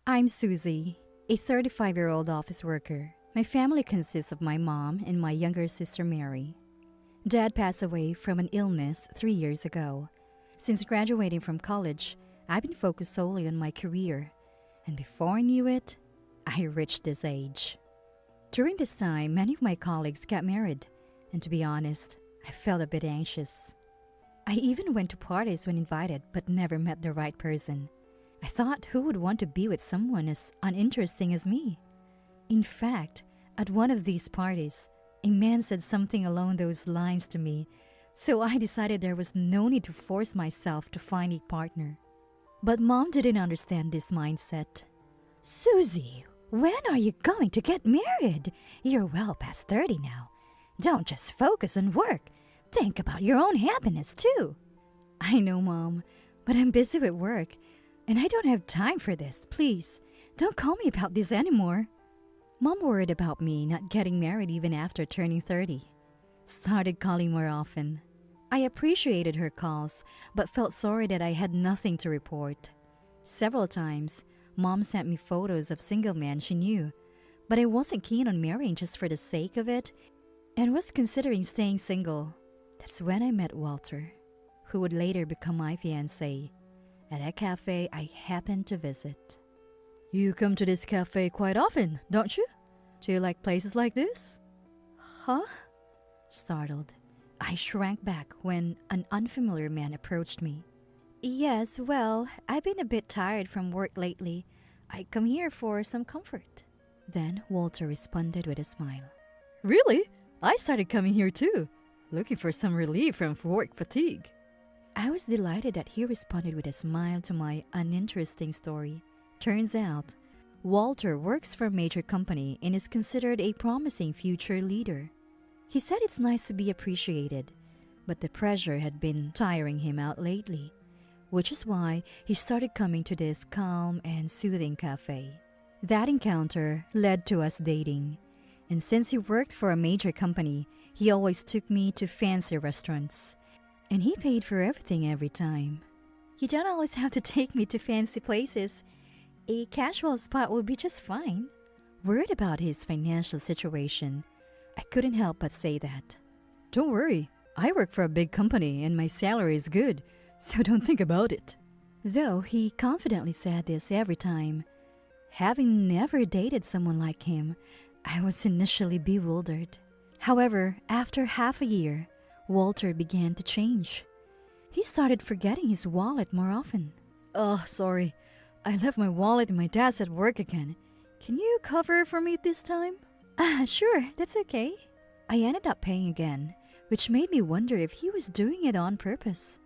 I'm Susie, a 35-year-old office worker. My family consists of my mom and my younger sister Mary. Dad passed away from an illness 3 years ago. Since graduating from college, I've been focused solely on my career. And before I knew it, I reached this age. During this time, many of my colleagues got married. And to be honest, I felt a bit anxious. I even went to parties when invited but never met the right person. I thought, who would want to be with someone as uninteresting as me? In fact, at one of these parties, a man said something along those lines to me, so I decided there was no need to force myself to find a partner. But Mom didn't understand this mindset. Susie, when are you going to get married? You're well past 30 now. Don't just focus on work. Think about your own happiness too. I know, Mom, but I'm busy with work, and I don't have time for this. Please, don't call me about this anymore. Mom worried about me not getting married even after turning 30. Started calling more often. I appreciated her calls, but felt sorry that I had nothing to report. Several times, Mom sent me photos of single men she knew, but I wasn't keen on marrying just for the sake of it, and was considering staying single. That's when I met Walter, who would later become my fiancé, at a cafe I happened to visit. You come to this cafe quite often, don't you? Do you like places like this? Huh? Startled, I shrank back when an unfamiliar man approached me. Yes, well, I've been a bit tired from work lately. I come here for some comfort. Then Walter responded with a smile. Really? I started coming here too, looking for some relief from work fatigue. I was delighted that he responded with a smile to my uninteresting story. Turns out, Walter works for a major company and is considered a promising future leader. He said it's nice to be appreciated, but the pressure had been tiring him out lately, which is why he started coming to this calm and soothing cafe. That encounter led to us dating, and since he worked for a major company, he always took me to fancy restaurants, and he paid for everything every time. You don't always have to take me to fancy places. A casual spot would be just fine. Worried about his financial situation, I couldn't help but say that. Don't worry, I work for a big company and my salary is good, so don't think about it. Though he confidently said this every time, having never dated someone like him, I was initially bewildered. However, after half a year, Walter began to change. He started forgetting his wallet more often. Oh, sorry. I left my wallet in my desk at work again. Can you cover for me this time? Sure, that's okay. I ended up paying again, which made me wonder if he was doing it on purpose.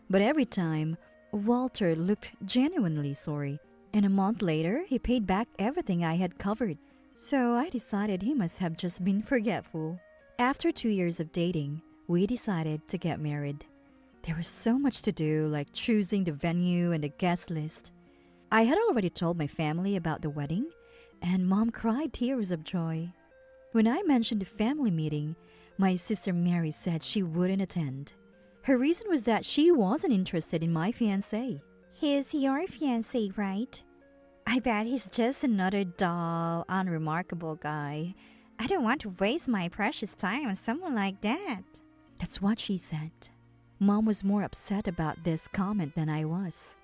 But every time, Walter looked genuinely sorry, and a month later, he paid back everything I had covered. So I decided he must have just been forgetful. After 2 years of dating, we decided to get married. There was so much to do, like choosing the venue and the guest list. I had already told my family about the wedding, and Mom cried tears of joy. When I mentioned the family meeting, my sister Mary said she wouldn't attend. Her reason was that she wasn't interested in my fiancé. He's your fiancé, right? I bet he's just another dull, unremarkable guy. I don't want to waste my precious time on someone like that. That's what she said. Mom was more upset about this comment than I was.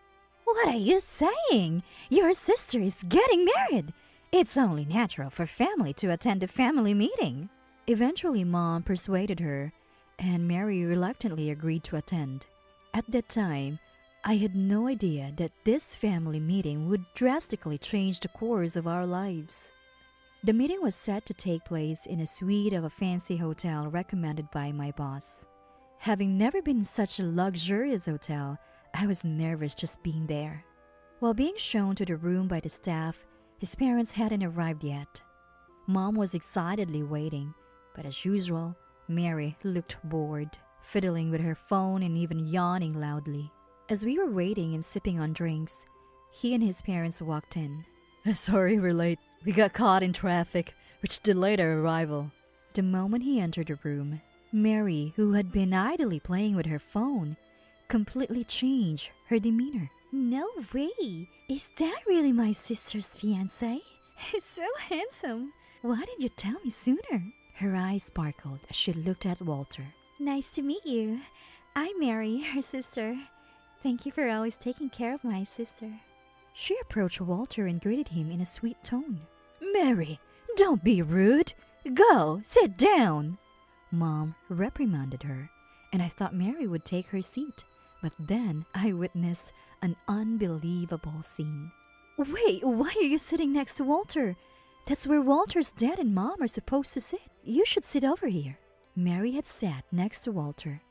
What are you saying? Your sister is getting married. It's only natural for family to attend a family meeting. Eventually, Mom persuaded her, and Mary reluctantly agreed to attend. At that time, I had no idea that this family meeting would drastically change the course of our lives. The meeting was set to take place in a suite of a fancy hotel recommended by my boss. Having never been in such a luxurious hotel, I was nervous just being there. While being shown to the room by the staff, his parents hadn't arrived yet. Mom was excitedly waiting, but as usual, Mary looked bored, fiddling with her phone and even yawning loudly. As we were waiting and sipping on drinks, he and his parents walked in. Sorry we're late. We got caught in traffic, which delayed our arrival. The moment he entered the room, Mary, who had been idly playing with her phone, completely changed her demeanor. No way! Is that really my sister's fiancé? He's so handsome. Why didn't you tell me sooner? Her eyes sparkled as she looked at Walter. Nice to meet you. I'm Mary, her sister. Thank you for always taking care of my sister. She approached Walter and greeted him in a sweet tone. Mary, don't be rude. Go, sit down. Mom reprimanded her, and I thought Mary would take her seat. But then I witnessed an unbelievable scene. Wait, why are you sitting next to Walter? That's where Walter's dad and mom are supposed to sit. You should sit over here. Mary had sat next to Walter,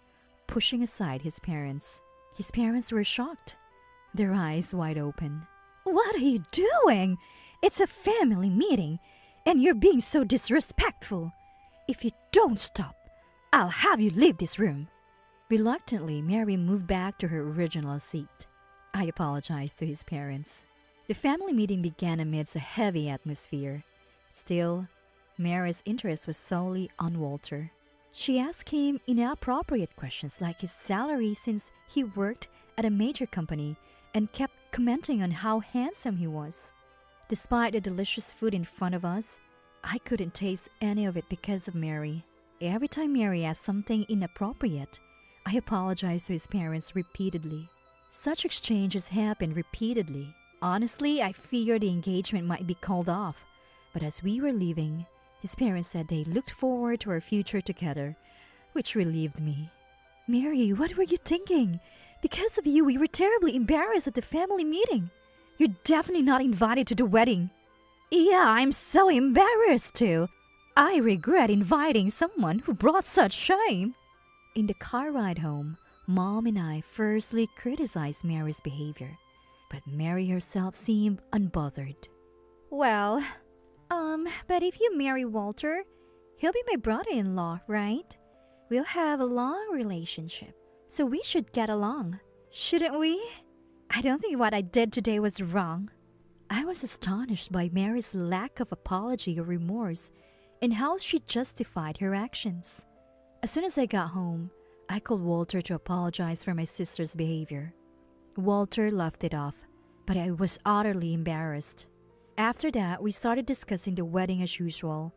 pushing aside his parents. His parents were shocked, their eyes wide open. What are you doing? It's a family meeting, and you're being so disrespectful. If you don't stop, I'll have you leave this room. Reluctantly, Mary moved back to her original seat. I apologized to his parents. The family meeting began amidst a heavy atmosphere. Still, Mary's interest was solely on Walter. She asked him inappropriate questions like his salary since he worked at a major company and kept commenting on how handsome he was. Despite the delicious food in front of us, I couldn't taste any of it because of Mary. Every time Mary asked something inappropriate, I apologized to his parents repeatedly. Such exchanges happened repeatedly. Honestly, I feared the engagement might be called off. But as we were leaving, his parents said they looked forward to our future together, which relieved me. Mary, what were you thinking? Because of you, we were terribly embarrassed at the family meeting. You're definitely not invited to the wedding. Yeah, I'm so embarrassed too. I regret inviting someone who brought such shame. In the car ride home, Mom and I firstly criticized Mary's behavior, but Mary herself seemed unbothered. Well, but if you marry Walter, he'll be my brother-in-law, right? We'll have a long relationship, so we should get along. Shouldn't we? I don't think what I did today was wrong. I was astonished by Mary's lack of apology or remorse and how she justified her actions. As soon as I got home, I called Walter to apologize for my sister's behavior. Walter laughed it off, but I was utterly embarrassed. After that, we started discussing the wedding as usual,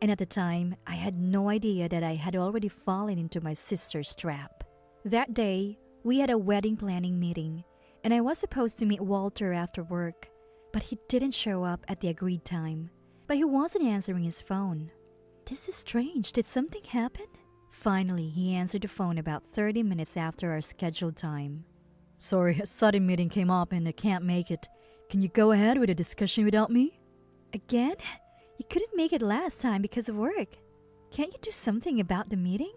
and at the time, I had no idea that I had already fallen into my sister's trap. That day, we had a wedding planning meeting, and I was supposed to meet Walter after work, but he didn't show up at the agreed time. But he wasn't answering his phone. This is strange. Did something happen? Finally, he answered the phone about 30 minutes after our scheduled time. Sorry, a sudden meeting came up and I can't make it. Can you go ahead with the discussion without me? Again? You couldn't make it last time because of work. Can't you do something about the meeting?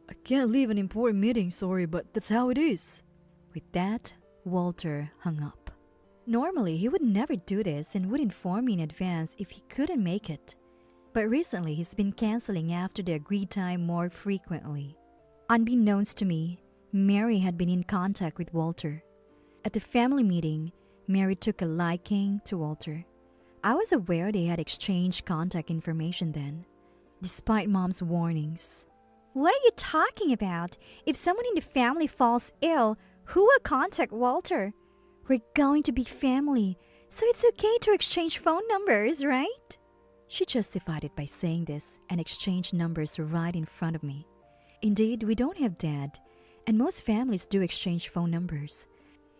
I can't leave an important meeting, sorry, but that's how it is. With that, Walter hung up. Normally, he would never do this and would inform me in advance if he couldn't make it. But recently, he's been canceling after the agreed time more frequently. Unbeknownst to me, Mary had been in contact with Walter. At the family meeting, Mary took a liking to Walter. I was aware they had exchanged contact information then, despite Mom's warnings. What are you talking about? If someone in the family falls ill, who will contact Walter? We're going to be family, so it's okay to exchange phone numbers, right? She justified it by saying this and exchanged numbers right in front of me. Indeed, we don't have dad, and most families do exchange phone numbers.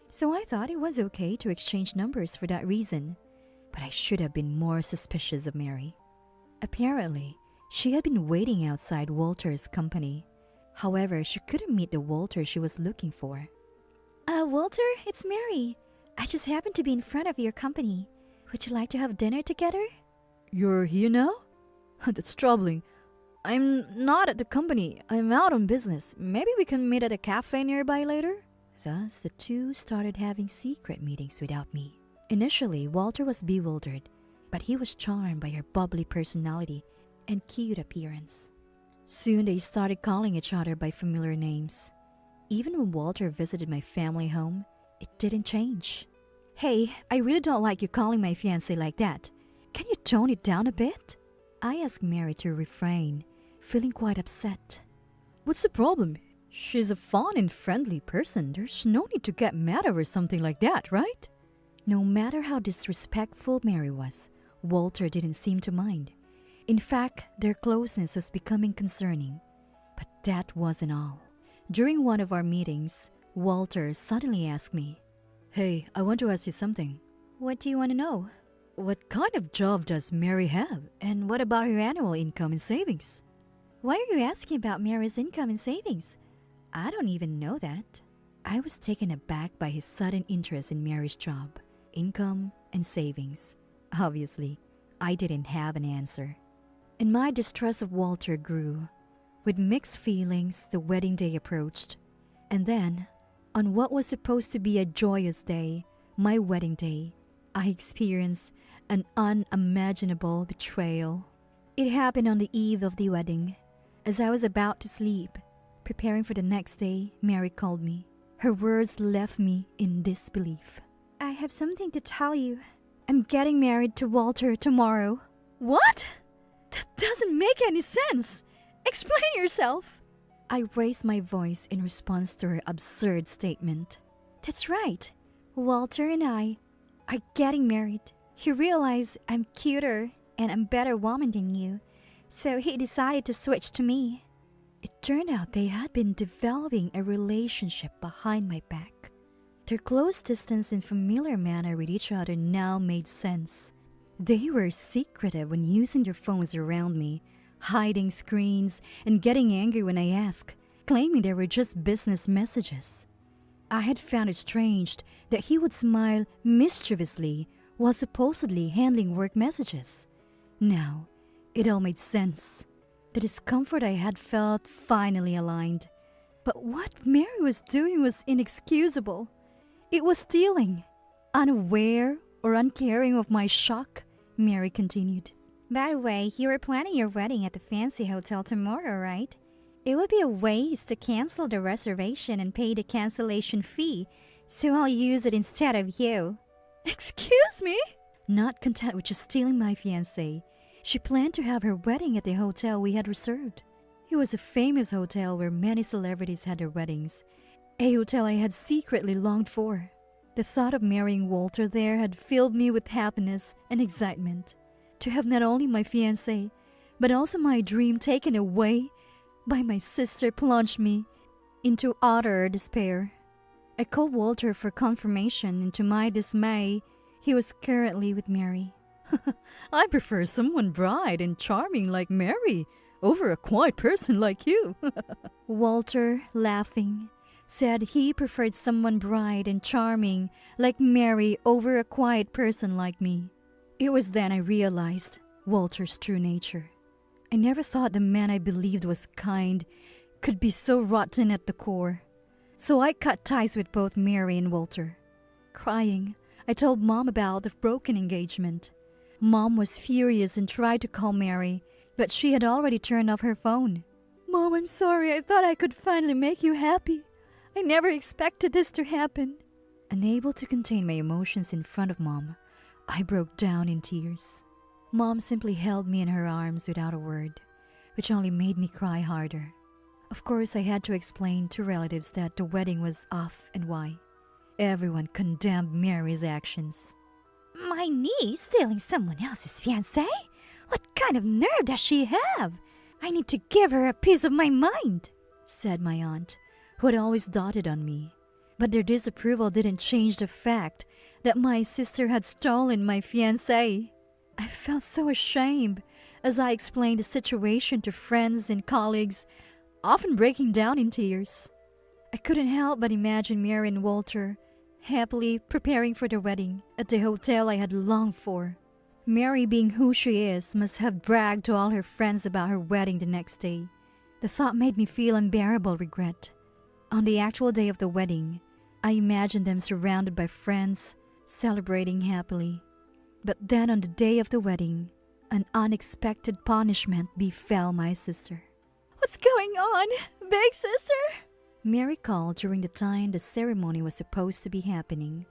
So I thought it was okay to exchange numbers for that reason, but I should have been more suspicious of Mary. Apparently, she had been waiting outside Walter's company. However, she couldn't meet the Walter she was looking for. Walter, it's Mary. I just happened to be in front of your company. Would you like to have dinner together? You're here now? That's troubling. I'm not at the company. I'm out on business. Maybe we can meet at a cafe nearby later? Thus, the two started having secret meetings without me. Initially, Walter was bewildered, but he was charmed by her bubbly personality and cute appearance. Soon, they started calling each other by familiar names. Even when Walter visited my family home, it didn't change. Hey, I really don't like you calling my fiancé like that. Can you tone it down a bit? I asked Mary to refrain, feeling quite upset. What's the problem? She's a fun and friendly person. There's no need to get mad over something like that, right? No matter how disrespectful Mary was, Walter didn't seem to mind. In fact, their closeness was becoming concerning. But that wasn't all. During one of our meetings, Walter suddenly asked me, "Hey, I want to ask you something." What do you want to know? "What kind of job does Mary have? And what about her annual income and savings?" Why are you asking about Mary's income and savings? I don't even know that. I was taken aback by his sudden interest in Mary's job, income, and savings. Obviously, I didn't have an answer. And my distrust of Walter grew. With mixed feelings, the wedding day approached. And then, on what was supposed to be a joyous day, my wedding day, I experienced an unimaginable betrayal. It happened on the eve of the wedding. As I was about to sleep, preparing for the next day, Mary called me. Her words left me in disbelief. I have something to tell you. "I'm getting married to Walter tomorrow." What? That doesn't make any sense. Explain yourself. I raised my voice in response to her absurd statement. That's right. Walter and I are getting married. He realized I'm cuter and I'm a better woman than you, so he decided to switch to me. It turned out they had been developing a relationship behind my back. Their close distance and familiar manner with each other now made sense. They were secretive when using their phones around me, hiding screens and getting angry when I asked, claiming they were just business messages. I had found it strange that he would smile mischievously while supposedly handling work messages. Now, it all made sense. The discomfort I had felt finally aligned. But what Mary was doing was inexcusable. It was stealing. Unaware or uncaring of my shock, Mary continued. By the way, you were planning your wedding at the Fiancé hotel tomorrow, right? It would be a waste to cancel the reservation and pay the cancellation fee, so I'll use it instead of you. Excuse me? Not content with just stealing my fiancé, she planned to have her wedding at the hotel we had reserved. It was a famous hotel where many celebrities had their weddings, a hotel I had secretly longed for. The thought of marrying Walter there had filled me with happiness and excitement. To have not only my fiancé, but also my dream taken away by my sister plunged me into utter despair. I called Walter for confirmation, and to my dismay, he was currently with Mary. "I prefer someone bright and charming like Mary over a quiet person like you." Walter, laughing, said he preferred someone bright and charming like Mary over a quiet person like me. It was then I realized Walter's true nature. I never thought the man I believed was kind could be so rotten at the core. So I cut ties with both Mary and Walter. Crying, I told Mom about the broken engagement. Mom was furious and tried to call Mary, but she had already turned off her phone. "Mom, I'm sorry. I thought I could finally make you happy. I never expected this to happen." Unable to contain my emotions in front of Mom, I broke down in tears. Mom simply held me in her arms without a word, which only made me cry harder. Of course, I had to explain to relatives that the wedding was off and why. Everyone condemned Mary's actions. My niece stealing someone else's fiancé? What kind of nerve does she have? I need to give her a piece of my mind, said my aunt, who had always doted on me. But their disapproval didn't change the fact that my sister had stolen my fiancé. I felt so ashamed as I explained the situation to friends and colleagues, often breaking down in tears. I couldn't help but imagine Mary and Walter happily preparing for their wedding at the hotel I had longed for. Mary, being who she is, must have bragged to all her friends about her wedding the next day. The thought made me feel unbearable regret. On the actual day of the wedding, I imagined them surrounded by friends, celebrating happily. But then on the day of the wedding, an unexpected punishment befell my sister. What's going on, big sister? Mary called during the time the ceremony was supposed to be happening.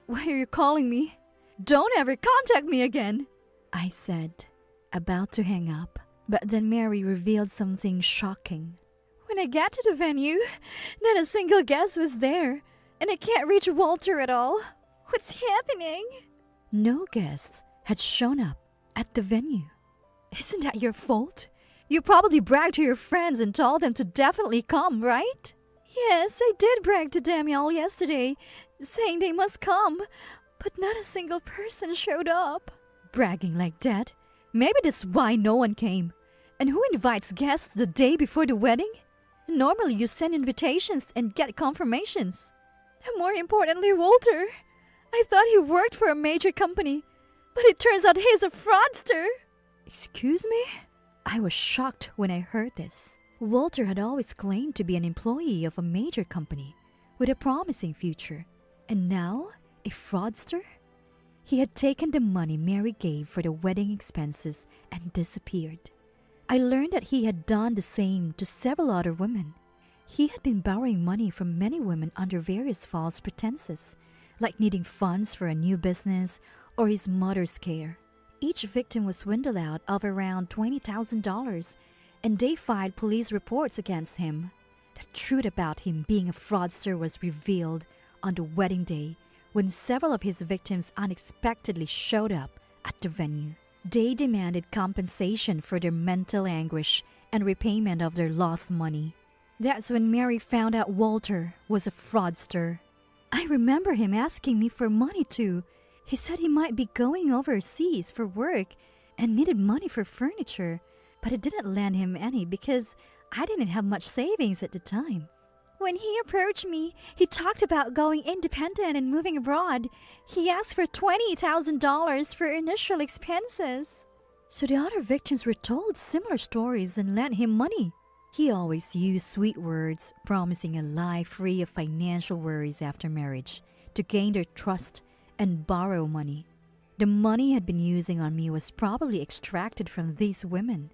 "Why are you calling me? Don't ever contact me again," I said, about to hang up. But then Mary revealed something shocking. When I got to the venue, not a single guest was there, and I can't reach Walter at all. What's happening? No guests had shown up at the venue. Isn't that your fault? You probably bragged to your friends and told them to definitely come, right? Yes, I did brag to them all yesterday, saying they must come, but not a single person showed up. Bragging like that? Maybe that's why no one came. And who invites guests the day before the wedding? Normally you send invitations and get confirmations. And more importantly, Walter. I thought he worked for a major company, but it turns out he's a fraudster. Excuse me? I was shocked when I heard this. Walter had always claimed to be an employee of a major company with a promising future. And now, a fraudster? He had taken the money Mary gave for the wedding expenses and disappeared. I learned that he had done the same to several other women. He had been borrowing money from many women under various false pretenses, like needing funds for a new business or his mother's care. Each victim was swindled out of around $20,000, and they filed police reports against him. The truth about him being a fraudster was revealed on the wedding day when several of his victims unexpectedly showed up at the venue. They demanded compensation for their mental anguish and repayment of their lost money. That's when Mary found out Walter was a fraudster. I remember him asking me for money too. He said he might be going overseas for work and needed money for furniture, but I didn't lend him any because I didn't have much savings at the time. When he approached me, he talked about going independent and moving abroad. He asked for $20,000 for initial expenses. So the other victims were told similar stories and lent him money. He always used sweet words, promising a life free of financial worries after marriage to gain their trust and borrow money. The money he had been using on me was probably extracted from these women.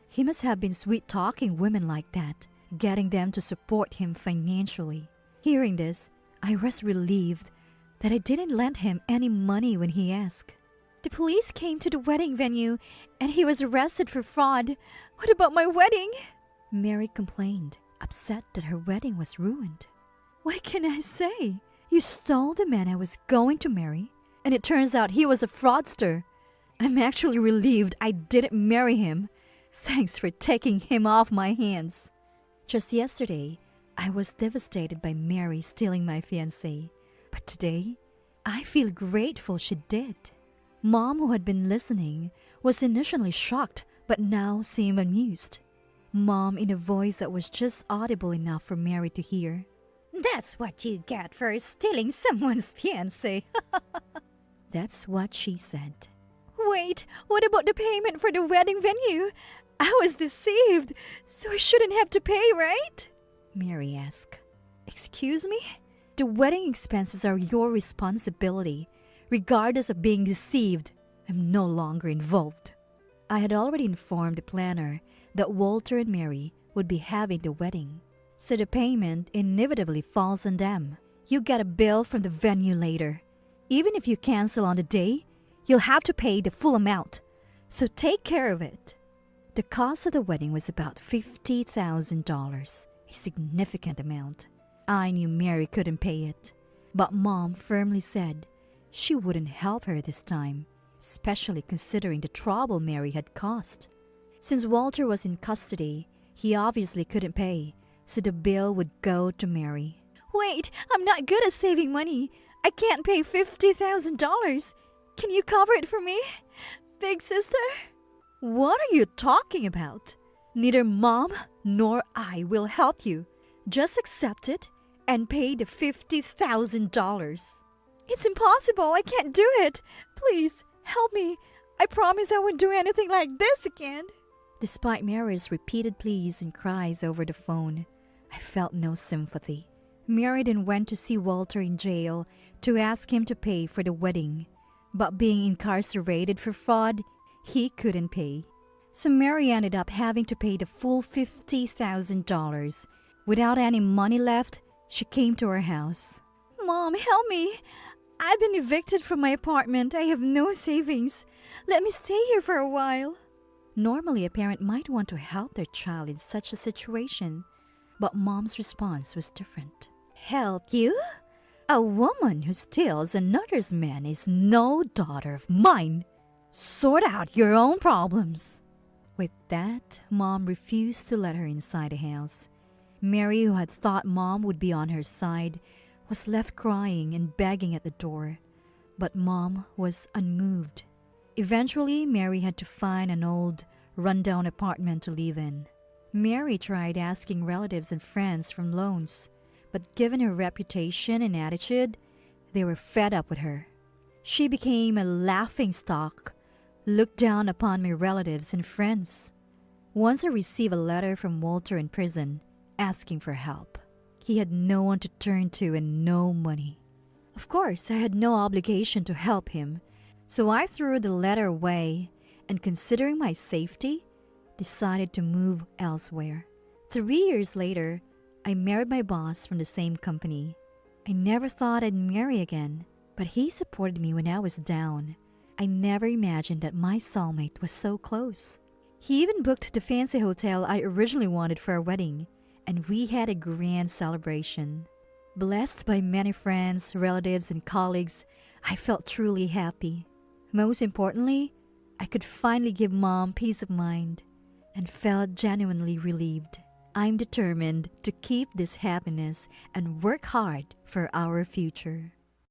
He must have been sweet-talking women like that, getting them to support him financially. Hearing this, I was relieved that I didn't lend him any money when he asked. The police came to the wedding venue and he was arrested for fraud. What about my wedding? Mary complained, upset that her wedding was ruined. What can I say? You stole the man I was going to marry, and it turns out he was a fraudster. I'm actually relieved I didn't marry him. Thanks for taking him off my hands. Just yesterday, I was devastated by Mary stealing my fiancé. But today, I feel grateful she did. Mom, who had been listening, was initially shocked but now seemed amused. Mom, in a voice that was just audible enough for Mary to hear. That's what you get for stealing someone's fiancé. That's what she said. Wait, what about the payment for the wedding venue? I was deceived, so I shouldn't have to pay, right? Mary asked. Excuse me? The wedding expenses are your responsibility. Regardless of being deceived, I'm no longer involved. I had already informed the planner that Walter and Mary would be having the wedding, so the payment inevitably falls on them. You get a bill from the venue later. Even if you cancel on the day, you'll have to pay the full amount, so take care of it. The cost of the wedding was about $50,000, a significant amount. I knew Mary couldn't pay it, but Mom firmly said she wouldn't help her this time, especially considering the trouble Mary had caused. Since Walter was in custody, he obviously couldn't pay, so the bill would go to Mary. Wait, I'm not good at saving money. I can't pay $50,000. Can you cover it for me, big sister? What are you talking about? Neither Mom nor I will help you. Just accept it and pay the $50,000. It's impossible. I can't do it. Please, help me. I promise I won't do anything like this again. Despite Mary's repeated pleas and cries over the phone, I felt no sympathy. Mary then went to see Walter in jail to ask him to pay for the wedding. But being incarcerated for fraud, he couldn't pay. So Mary ended up having to pay the full $50,000. Without any money left, she came to our house. Mom, help me. I've been evicted from my apartment. I have no savings. Let me stay here for a while. Normally, a parent might want to help their child in such a situation. But Mom's response was different. Help you? A woman who steals another's man is no daughter of mine. Sort out your own problems. With that, Mom refused to let her inside the house. Mary, who had thought Mom would be on her side, was left crying and begging at the door. But Mom was unmoved. Eventually, Mary had to find an old, rundown apartment to live in. Mary tried asking relatives and friends for loans, but given her reputation and attitude, they were fed up with her. She became a laughingstock, looked down upon my relatives and friends. Once I received a letter from Walter in prison asking for help. He had no one to turn to and no money. Of course, I had no obligation to help him, so I threw the letter away and, considering my safety, decided to move elsewhere. 3 years later, I married my boss from the same company. I never thought I'd marry again, but he supported me when I was down. I never imagined that my soulmate was so close. He even booked the fancy hotel I originally wanted for our wedding, and we had a grand celebration. Blessed by many friends, relatives, and colleagues, I felt truly happy. Most importantly, I could finally give Mom peace of mind and felt genuinely relieved. I'm determined to keep this happiness and work hard for our future.